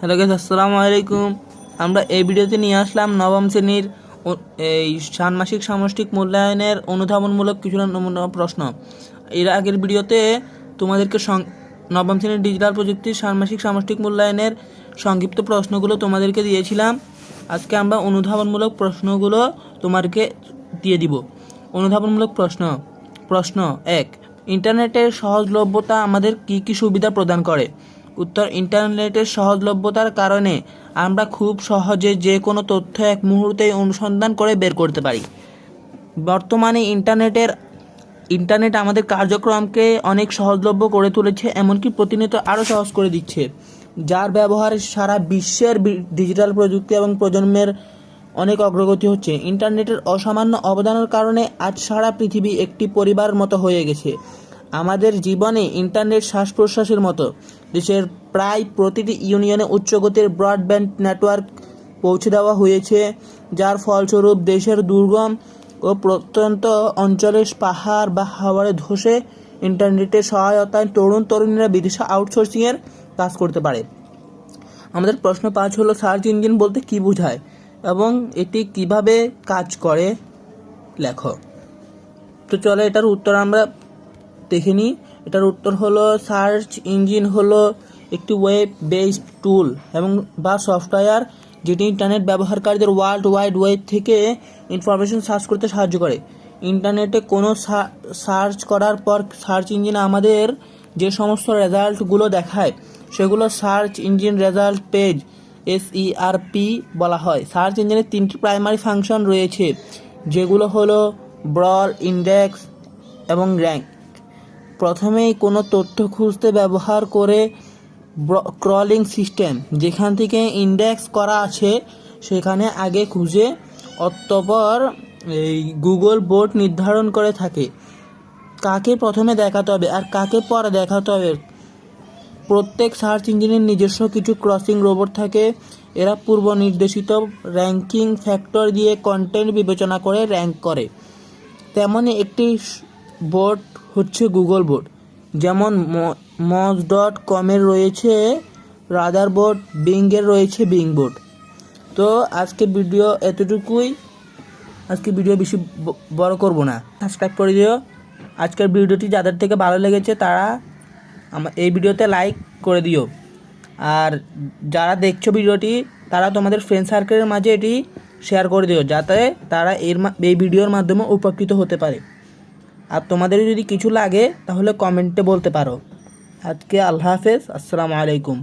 Hello guys, আসসালামু আলাইকুম। আমরা এই ভিডিওতে নিয়ে আসলাম নবম শ্রেণীর এই ষান্মাসিক সামষ্টিক মূল্যায়নের অনুধাবনমূলক কিছু নমুনা প্রশ্ন। এর আগের ভিডিওতে তোমাদেরকে নবম শ্রেণীর ডিজিটাল প্রযুক্তির ষান্মাসিক সামষ্টিক মূল্যায়নের সংক্ষিপ্ত প্রশ্নগুলো তোমাদেরকে দিয়েছিলাম। আজকে আমরা অনুধাবনমূলক প্রশ্নগুলো তোমাদেরকে দিয়ে দিব। অনুধাবনমূলক প্রশ্ন 1। ইন্টারনেটের সহজলভ্যতা আমাদের কী কী সুবিধা প্রদান করে? উত্তর: ইন্টারনেটের সহজলভ্যতার কারণে আমরা খুব সহজে যে কোনো তথ্য এক মুহূর্তেই অনুসন্ধান করে বের করতে পারি। বর্তমানে ইন্টারনেট আমাদের কার্যক্রমকে অনেক সহজলভ্য করে তুলেছে, এমনকি প্রতিনিয়ত আরও সহজ করে দিচ্ছে, যার ব্যবহারে সারা বিশ্বের ডিজিটাল প্রযুক্তি এবং প্রজন্মের অনেক অগ্রগতি হচ্ছে। ইন্টারনেটের অসামান্য অবদানের কারণে আজ সারা পৃথিবী একটি পরিবারের মতো হয়ে গেছে। আমাদের জীবনে ইন্টারনেট শ্বাস প্রশ্বাসের মতো। দেশের প্রায় প্রতিটি ইউনিয়নে উচ্চগতির ব্রডব্যান্ড নেটওয়ার্ক পৌঁছে দেওয়া হয়েছে, যার ফলস্বরূপ দেশের দুর্গম ও প্রত্যন্ত অঞ্চলের পাহাড় বা হাওরে ধসে ইন্টারনেটের সহায়তায় তরুণীরা বিদেশে আউটসোর্সিংয়ের কাজ করতে পারে। আমাদের প্রশ্ন 5 হলো, সার্চ ইঞ্জিন বলতে কী বোঝায় এবং এটি কিভাবে কাজ করে, লেখো। তো চলো এটার উত্তর আমরা দেখে নিই। এটার উত্তর হলো, সার্চ ইঞ্জিন হলো একটি ওয়েব বেসড টুল এবং বা সফটওয়্যার যেটি ইন্টারনেট ব্যবহারকারীদের ওয়ার্ল্ড ওয়াইড ওয়েব থেকে ইনফরমেশন সার্চ করতে সাহায্য করে। ইন্টারনেটে কোনো সার্চ করার পর সার্চ ইঞ্জিন আমাদের যে সমস্ত রেজাল্টগুলো দেখায় সেগুলো search engine result page, SERP বলা হয়। সার্চ ইঞ্জিনের 3টি প্রাইমারি ফাংশন রয়েছে, যেগুলো হলো ব্রল, ইন্ডেক্স এবং র্যাঙ্ক। প্রথমেই কোনো তথ্য খুঁজতে ব্যবহার করে ক্রলিং সিস্টেম, যেখান থেকে ইন্ডেক্স করা আছে সেখানে আগে খুঁজে অতঃপর এই গুগল বোর্ড নির্ধারণ করে থাকে কাকে প্রথমে দেখাতে হবে আর কাকে পরে দেখাতে হবে। প্রত্যেক সার্চ ইঞ্জিনের নিজস্ব কিছু ক্রসিং রোবট থাকে। এরা পূর্ব নির্দেশিত র্যাঙ্কিং ফ্যাক্টর দিয়ে কন্টেন্ট বিবেচনা করে র্যাঙ্ক করে। তেমনই একটি বোর্ড হচ্ছে গুগল বোর্ড, যেমন moz.com-এর রয়েছে রাদার বোর্ড, বিংয়ের রয়েছে বিং বোর্ড। তো আজকের ভিডিও এতটুকুই। আজকে ভিডিও বেশি বড় করব না, সাবস্ক্রাইব করে দিও। আজকের ভিডিওটি যাদের থেকে ভালো লেগেছে তারা এই ভিডিওতে লাইক করে দিও, আর যারা দেখছো ভিডিওটি তারা তোমাদের ফ্রেন্ড সার্কেলের মাঝে এটি শেয়ার করে দিও, যাতে তারা এই ভিডিওর মাধ্যমে উপকৃত হতে পারে। আর তোমাদের যদি কিছু লাগে তাহলে কমেন্টে বলতে পারো। আজকে আল্লাহ হাফেজ, আসসালামু আলাইকুম।